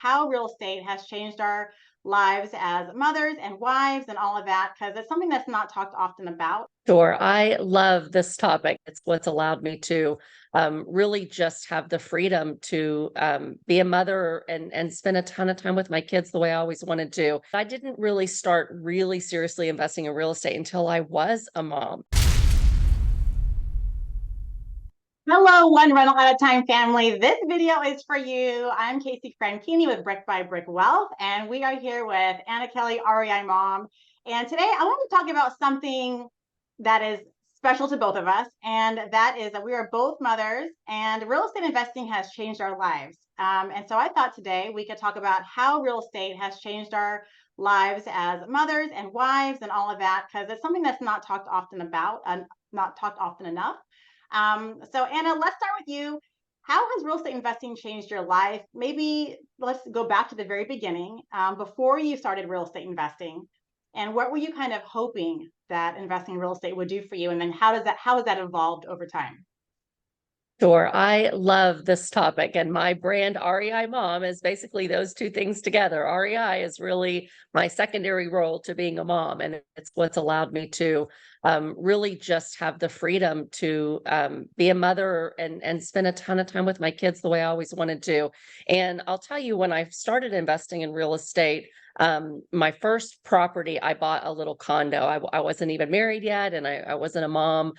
how real estate has changed our lives as mothers and wives and all of that, because it's something that's not talked often about. Sure. I love this topic. It's what's allowed me to really just have the freedom to be a mother and spend a ton of time with my kids the way I always wanted to. I didn't really start really seriously investing in real estate until I was a mom. Hello, One Rental at a Time family. This video is for you. I'm Casey Frankini with Brick by Brick Wealth, and we are here with Anna Kelly, REI mom. And today I want to talk about something that is special to both of us, and that is that we are both mothers, and real estate investing has changed our lives. And so I thought today we could talk about how real estate has changed our lives as mothers and wives and all of that, because it's something that's not talked often about and not talked often enough. So Anna, let's start with you. How has real estate investing changed your life? Maybe let's go back to the very beginning, before you started real estate investing, and what were you kind of hoping that investing in real estate would do for you? And then how has that evolved over time? Sure. I love this topic. And my brand, REI Mom, is basically those two things together. REI is really my secondary role to being a mom. And it's what's allowed me to really just have the freedom to be a mother and spend a ton of time with my kids the way I always wanted to. And I'll tell you, when I started investing in real estate, my first property, I bought a little condo. I wasn't even married yet, and I wasn't a mom.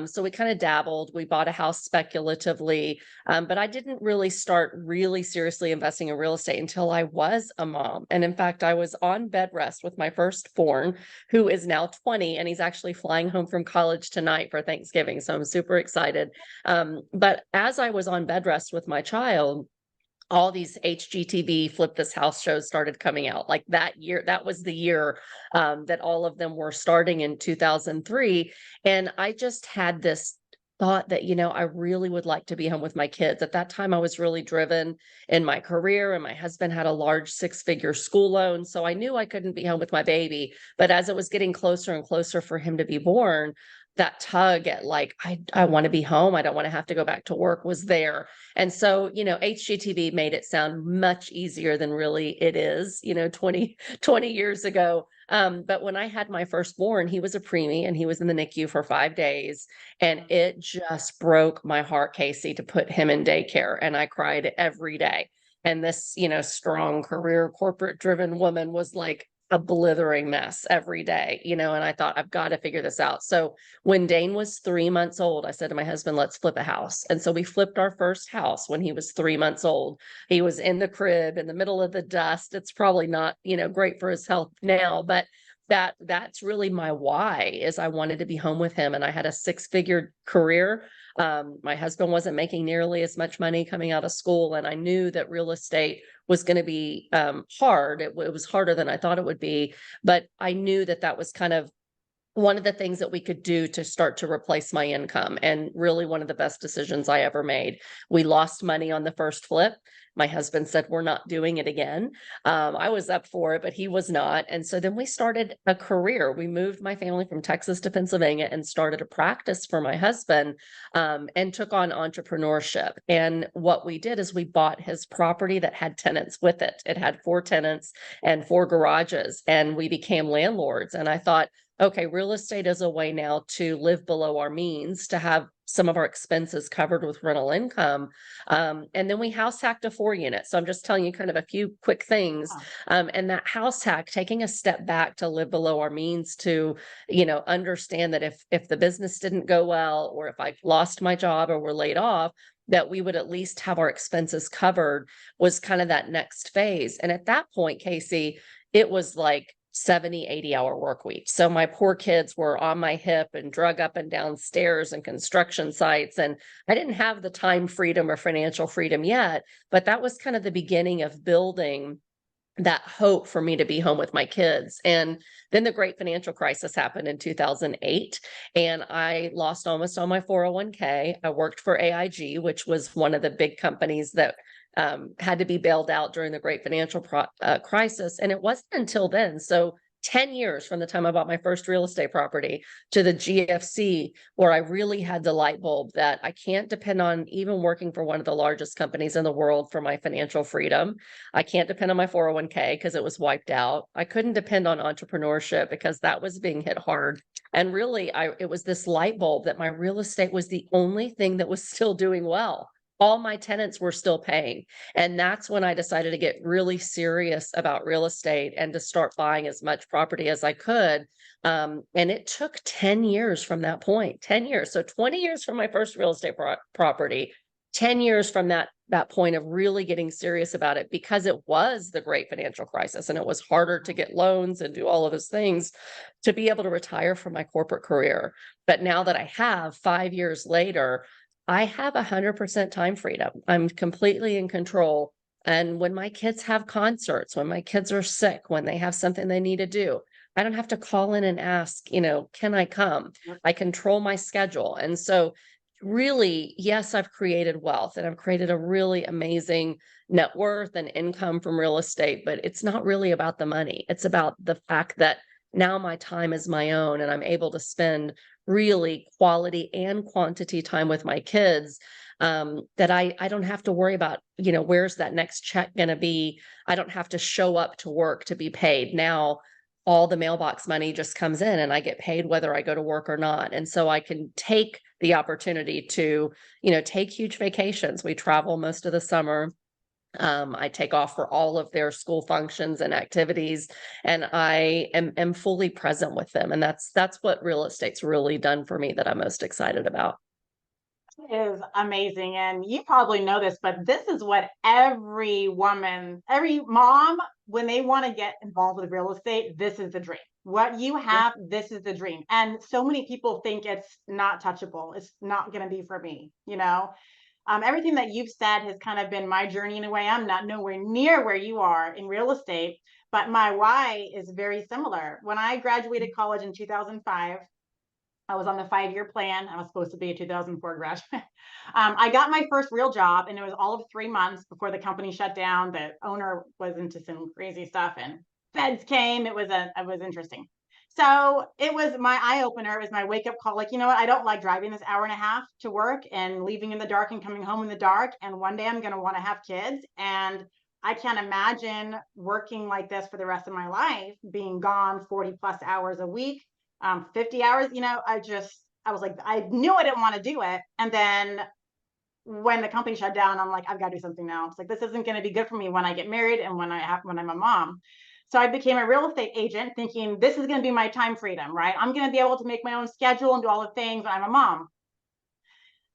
So we kind of dabbled. We bought a house speculatively, but I didn't really start really seriously investing in real estate until I was a mom. And in fact, I was on bed rest with my firstborn, who is now 20, and he's actually flying home from college tonight for Thanksgiving. So I'm super excited. But as I was on bed rest with my child, all these HGTV Flip This House shows started coming out. Like that year, that was the year that all of them were starting in 2003. And I just had this thought that, I really would like to be home with my kids. At that time, I was really driven in my career, and my husband had a large six-figure school loan. So I knew I couldn't be home with my baby. But as it was getting closer and closer for him to be born, that tug at like, I want to be home. I don't want to have to go back to work was there. And so, HGTV made it sound much easier than really it is, 20 years ago. But when I had my firstborn, he was a preemie and he was in the NICU for 5 days. And it just broke my heart, Casey, to put him in daycare. And I cried every day. And this, strong career, corporate driven woman was like a blithering mess every day, and I thought, I've got to figure this out. So when Dane was 3 months old, I said to my husband, let's flip a house. And so we flipped our first house when he was 3 months old. He was in the crib in the middle of the dust. It's probably not, great for his health now, but that's really my why, is I wanted to be home with him. And I had a six-figure career. My husband wasn't making nearly as much money coming out of school. And I knew that real estate was going to be hard. It was harder than I thought it would be. But I knew that that was kind of one of the things that we could do to start to replace my income, and really one of the best decisions I ever made. We lost money on the first flip. My husband said, we're not doing it again. I was up for it, but he was not. And so then we started a career. We moved my family from Texas to Pennsylvania and started a practice for my husband, and took on entrepreneurship. And what we did is we bought his property that had tenants with it. It had 4 tenants and 4 garages, and we became landlords. And I thought, okay, real estate is a way now to live below our means, to have some of our expenses covered with rental income. And then we house hacked a 4-unit. So I'm just telling you kind of a few quick things. And that house hack, taking a step back to live below our means, to, understand that if the business didn't go well, or if I lost my job or were laid off, that we would at least have our expenses covered, was kind of that next phase. And at that point, Casey, it was like 70, 80-hour work week. So my poor kids were on my hip and drug up and down stairs and construction sites. And I didn't have the time freedom or financial freedom yet, but that was kind of the beginning of building that hope for me to be home with my kids. And then the great financial crisis happened in 2008, and I lost almost all my 401k. I worked for AIG, which was one of the big companies that had to be bailed out during the great financial crisis. And it wasn't until then, so 10 years from the time I bought my first real estate property to the GFC, where I really had the light bulb that I can't depend on even working for one of the largest companies in the world for my financial freedom. I can't depend on my 401k because it was wiped out. I couldn't depend on entrepreneurship because that was being hit hard. And really, it was this light bulb that my real estate was the only thing that was still doing well. All my tenants were still paying. And that's when I decided to get really serious about real estate and to start buying as much property as I could. And it took 10 years from that point, 10 years. So 20 years from my first real estate property, 10 years from that point of really getting serious about it, because it was the great financial crisis and it was harder to get loans and do all of those things to be able to retire from my corporate career. But now that I have 5 years later, I have 100% time freedom. I'm completely in control. And when my kids have concerts, when my kids are sick, when they have something they need to do, I don't have to call in and ask, can I come? I control my schedule. And so really, yes, I've created wealth and I've created a really amazing net worth and income from real estate, but it's not really about the money. It's about the fact that now my time is my own and I'm able to spend really quality and quantity time with my kids, that I don't have to worry about, where's that next check going to be? I don't have to show up to work to be paid. Now all the mailbox money just comes in and I get paid whether I go to work or not. And so I can take the opportunity to, take huge vacations. We travel most of the summer. I take off for all of their school functions and activities, and I am fully present with them. And that's what real estate's really done for me that I'm most excited about. Is amazing. And you probably know this, but this is what every woman, every mom, when they want to get involved with real estate, this is the dream. What you have, this is the dream. And so many people think it's not touchable. It's not going to be for me. Everything that you've said has kind of been my journey in a way. I'm not nowhere near where you are in real estate, but my why is very similar. When I graduated college in 2005, I was on the 5-year plan. I was supposed to be a 2004 graduate. I got my first real job, and it was all of 3 months before the company shut down. The owner was into some crazy stuff, and feds came. It was interesting. So it was my eye opener. It was my wake up call. Like, you know what? I don't like driving this hour and a half to work and leaving in the dark and coming home in the dark. And one day I'm going to want to have kids. And I can't imagine working like this for the rest of my life, being gone 40 plus hours a week, 50 hours. I was like, I knew I didn't want to do it. And then when the company shut down, I'm like, I've got to do something now. It's like, this isn't going to be good for me when I get married and when I'm a mom. So I became a real estate agent thinking this is going to be my time freedom, right? I'm going to be able to make my own schedule and do all the things when I'm a mom.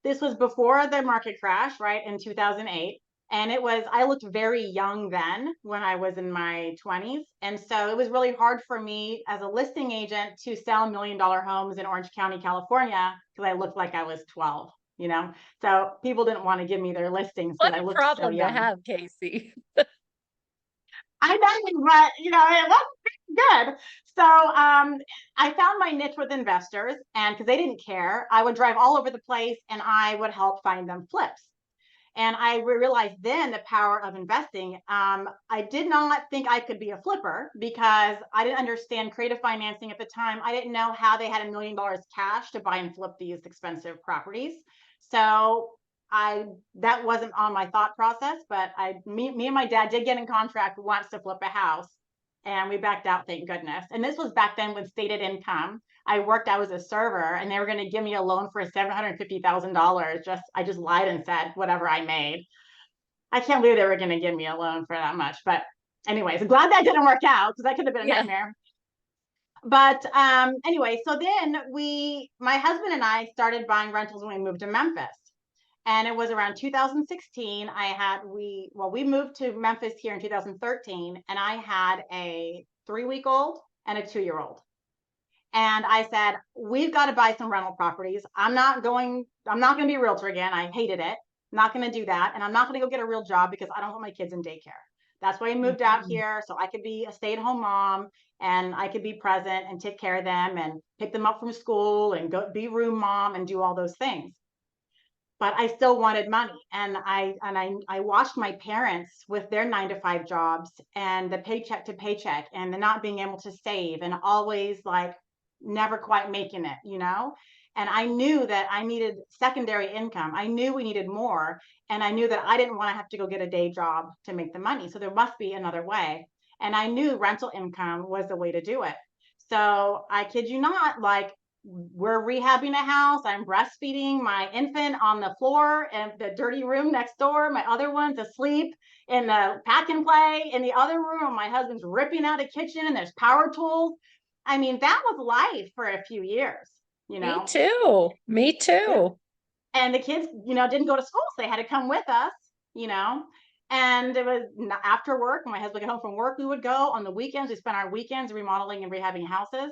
This was before the market crash, right, in 2008. And I looked very young then when I was in my 20s. And so it was really hard for me as a listing agent to sell $1 million homes in Orange County, California, because I looked like I was 12. So people didn't want to give me their listings because What I a looked so problem to young. have, Casey. I know, but it wasn't good. So I found my niche with investors, and because they didn't care, I would drive all over the place and I would help find them flips. And I realized then the power of investing. I did not think I could be a flipper because I didn't understand creative financing at the time. I didn't know how they had $1 million cash to buy and flip these expensive properties. So that wasn't on my thought process, but me and my dad did get in contract once to flip a house, and we backed out, thank goodness. And this was back then with stated income. I was a server, and they were going to give me a loan for $750,000. I just lied and said whatever I made. I can't believe they were going to give me a loan for that much. But anyways, glad that didn't work out because that could have been a Yeah. nightmare. But anyway, so then my husband and I started buying rentals when we moved to Memphis. And it was around 2016. We moved to Memphis here in 2013, and I had a 3-week-old and a 2-year-old. And I said, we've got to buy some rental properties. I'm not going to be a realtor again. I hated it. I'm not going to do that. And I'm not going to go get a real job because I don't want my kids in daycare. That's why I moved out here. So I could be a stay-at-home mom and I could be present and take care of them and pick them up from school and go be room mom and do all those things. but I still wanted money. And I watched my parents with their 9 to 5 jobs and the paycheck to paycheck and the not being able to save and always like never quite making it, you know? And I knew that I needed secondary income. I knew we needed more. And I knew that I didn't want to have to go get a day job to make the money. So there must be another way. And I knew rental income was the way to do it. So I kid you not, like we're rehabbing a house. I'm breastfeeding my infant on the floor in the dirty room next door. My other one's asleep in the pack and play in the other room. My husband's ripping out a kitchen and there's power tools. I mean, that was life for a few years, you Me know. too. Me Yeah. too. And the kids, you know, didn't go to school, so they had to come with us, you know. And it was after work, when my husband got home from work, we would go on the weekends. We spent our weekends remodeling and rehabbing houses.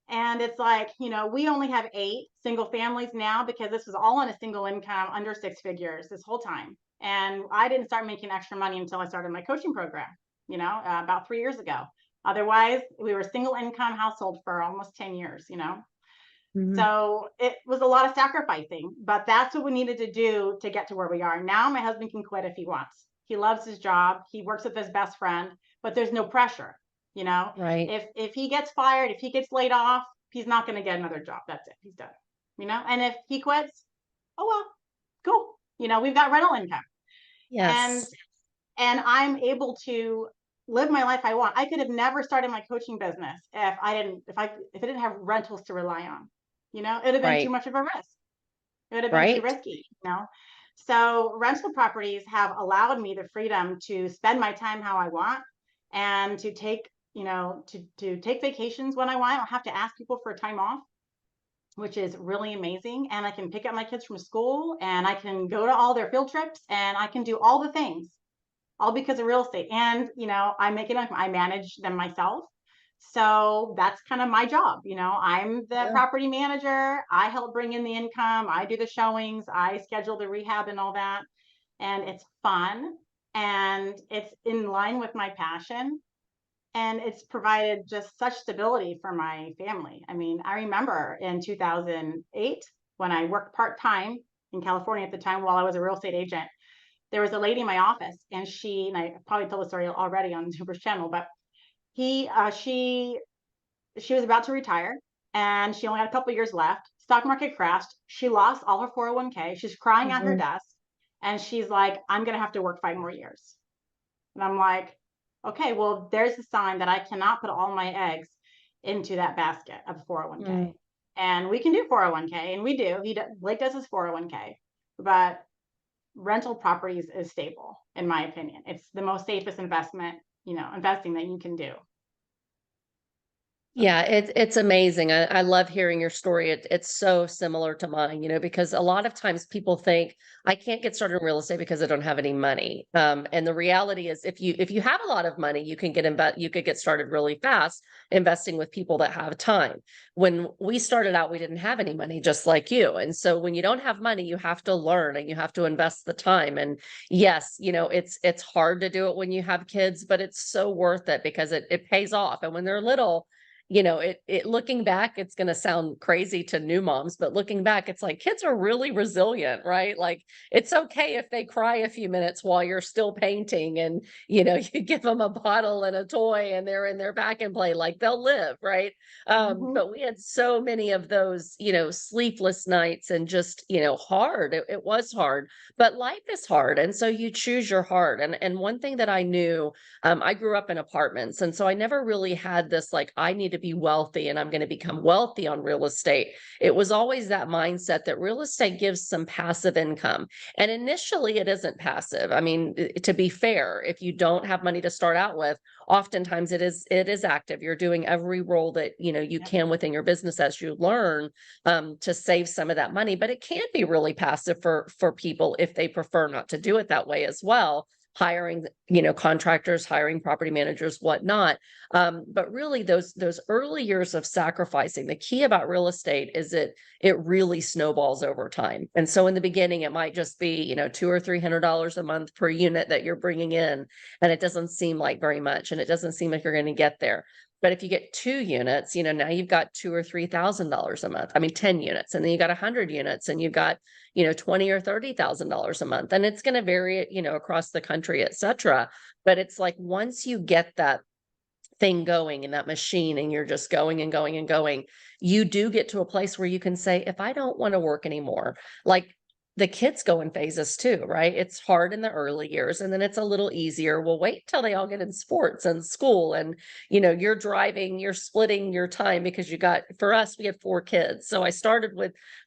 And it's like, you know, we only have 8 single families now because this was all on a single income under 6 figures this whole time. And I didn't start making extra money until I started my coaching program, you know, about 3 years ago. Otherwise, we were a single income household for almost 10 years, you know. Mhm. So it was a lot of sacrificing, but that's what we needed to do to get to where we are. Now my husband can quit if he wants. He loves his job. He works with his best friend, but there's no pressure. You know, Right. if he gets fired, if he gets laid off, he's not going to get another job. That's it. He's done. You know, and if he quits, oh well, cool. You know, we've got rental income, and Yes. I'm able to live my life I want. I could have never started my coaching business if I didn't have rentals to rely on. You know, it'd have been too Right. much of a risk. It would have been too Right. risky, you know. So rental properties have allowed me the freedom to spend my time how I want and to take, you know, to take vacations when I want. I don't have to ask people for time off, which is really amazing. And I can pick up my kids from school and I can go to all their field trips and I can do all the things all because of real estate. And, you know, I make it, I manage them myself. So that's kind of my job. You know, I'm the Yeah. property manager. I help bring in the income. I do the showings. I schedule the rehab and all that. And it's fun and it's in line with my passion. And it's provided just such stability for my family. I mean, I remember in 2008 when I worked part time in California at the time while I was a real estate agent, there was a lady in my office and I probably told the story already on Zuber's channel, but she was about to retire and she only had a couple of years left. Stock market crashed. She lost all her 401k. She's crying at her Mhm. desk and she's like, I'm going to have to work 5 more years. And I'm like, okay, well, there's a sign that I cannot put all my eggs into that basket of 401k. Mm. And we can do 401k and we do. Blake does his 401k, but rental properties is stable, in my opinion. It's the most safest investment, you know, investing that you can do. So, Yeah, it's amazing. I love hearing your story. It's so similar to mine, because a lot of times people think I can't get started in real estate because I don't have any money. And the reality is, if you have a lot of money, you could get started really fast investing with people that have time. When we started out, we didn't have any money, just like you. And so when you don't have money, you have to learn and you have to invest the time. And yes, it's hard to do it when you have kids, but it's so worth it because it pays off. And when they're little, it looking back, it's going to sound crazy to new moms, but looking back, it's like kids are really resilient, right? Like it's okay if they cry a few minutes while you're still painting and, you give them a bottle and a toy and they're in their back and play, like they'll live, right? mhm. But we had so many of those, sleepless nights and just, hard. It was hard, but life is hard. And so you choose your heart. And one thing that I knew, I grew up in apartments. And so I never really had this, like, I need to be wealthy and I'm going to become wealthy on real estate. It was always that mindset that real estate gives some passive income. And initially, it isn't passive. I mean, to be fair, if you don't have money to start out with, oftentimes it is active. You're doing every role that you Yep. can within your business as you learn to save some of that money. But it can be really passive for people if they prefer not to do it that way as well, hiring contractors, hiring property managers, whatnot. But really those early years of sacrificing, the key about real estate is it really snowballs over time. And so in the beginning it might just be $200 or $300 a month per unit that you're bringing in, and it doesn't seem like very much and it doesn't seem like you're going to get there. But if you get 2 units, now you've got $2,000 or $3,000 a month. I mean, 10 units, and then you got 100 units, and you've got, $20,000 or $30,000 a month. And it's going to vary, across the country, et cetera. But it's like once you get that thing going in that machine and you're just going and going and going, you do get to a place where you can say, if I don't want to work anymore, like the kids go in phases too, right? It's hard in the early years and then it's a little easier. Well, wait till they all get in sports and school and, you're driving, you're splitting your time because for us, we had 4 kids. So I started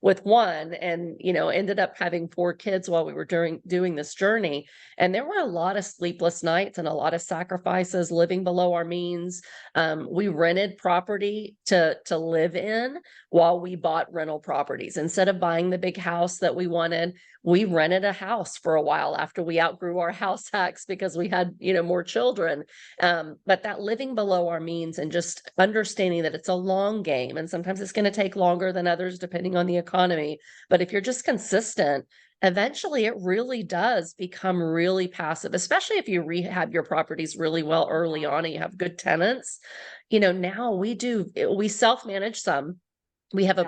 with one and, ended up having 4 kids while we were doing this journey. And there were a lot of sleepless nights and a lot of sacrifices, living below our means. We rented property to live in while we bought rental properties. Instead of buying the big house that we wanted, we rented a house for a while after we outgrew our house hacks because we had, more children. But that living below our means and just understanding that it's a long game and sometimes it's going to take longer than others depending on the economy. But if you're just consistent, eventually it really does become really passive, especially if you rehab your properties really well early on and you have good tenants. Now we self-manage some. We have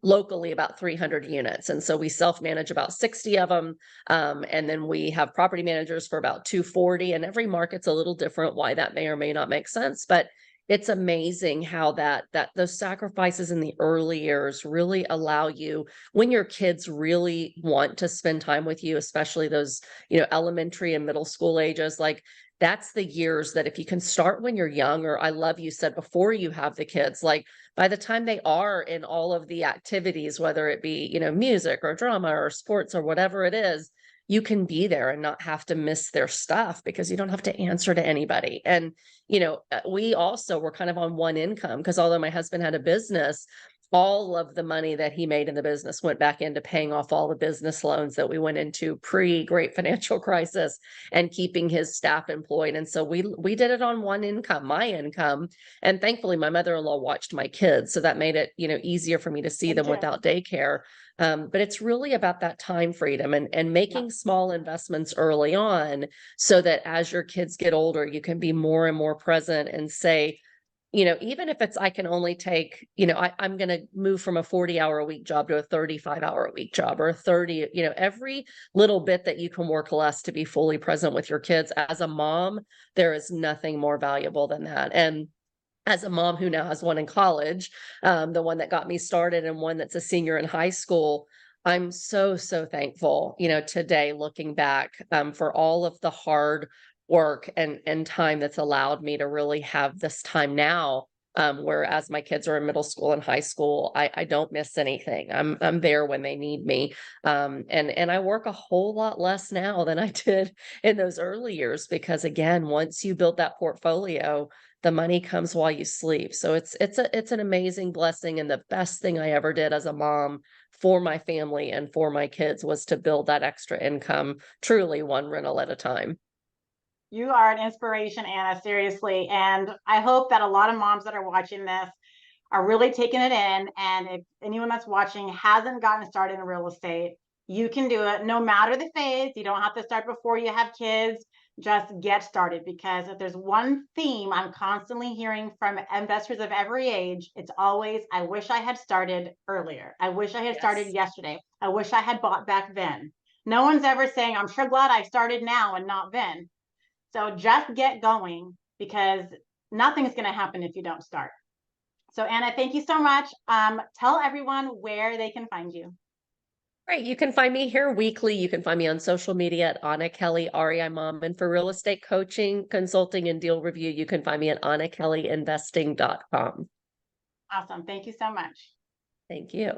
locally about 300 units. And so we self-manage about 60 of them. And then we have property managers for about 240, and every market's a little different, why that may or may not make sense. But it's amazing how that those sacrifices in the early years really allow you, when your kids really want to spend time with you, especially those, elementary and middle school ages, like that's the years that if you can start when you're young, or I love you said before you have the kids, like by the time they are in all of the activities, whether it be, music or drama or sports or whatever it is, you can be there and not have to miss their stuff because you don't have to answer to anybody. And, we also were kind of on one income because although my husband had a business, all of the money that he made in the business went back into paying off all the business loans that we went into pre-great financial crisis and keeping his staff employed. And so we did it on one income, my income. And thankfully my mother-in-law watched my kids. So that made it, easier for me to see them without daycare. But it's really about that time freedom and making small investments early on so that as your kids get older, you can be more and more present and say, even if it's, I can only take, I'm going to move from a 40-hour a week job to a 35-hour a week job or a 30, every little bit that you can work less to be fully present with your kids. As a mom, there is nothing more valuable than that. And as a mom who now has one in college, the one that got me started and one that's a senior in high school, I'm so, so thankful, today looking back, for all of the hard work and time that's allowed me to really have this time now. Whereas my kids are in middle school and high school, I don't miss anything. I'm there when they need me. And I work a whole lot less now than I did in those early years, because again, once you build that portfolio, the money comes while you sleep. So it's an amazing blessing. And the best thing I ever did as a mom for my family and for my kids was to build that extra income, truly one rental at a time. You are an inspiration, Anna, seriously. And I hope that a lot of moms that are watching this are really taking it in. And if anyone that's watching hasn't gotten started in real estate, you can do it no matter the phase. You don't have to start before you have kids. Just get started, because if there's one theme I'm constantly hearing from investors of every age, it's always, I wish I had started earlier. I wish I had started yesterday. I wish I had bought back then. No one's ever saying, I'm sure glad I started now and not then. So just get going, because nothing's going to happen if you don't start. So Anna, thank you so much. Tell everyone where they can find you. Right. You can find me here weekly. You can find me on social media at Anna Kelly, REI Mom. And for real estate coaching, consulting, and deal review, you can find me at AnnaKellyInvesting.com. Awesome. Thank you so much. Thank you.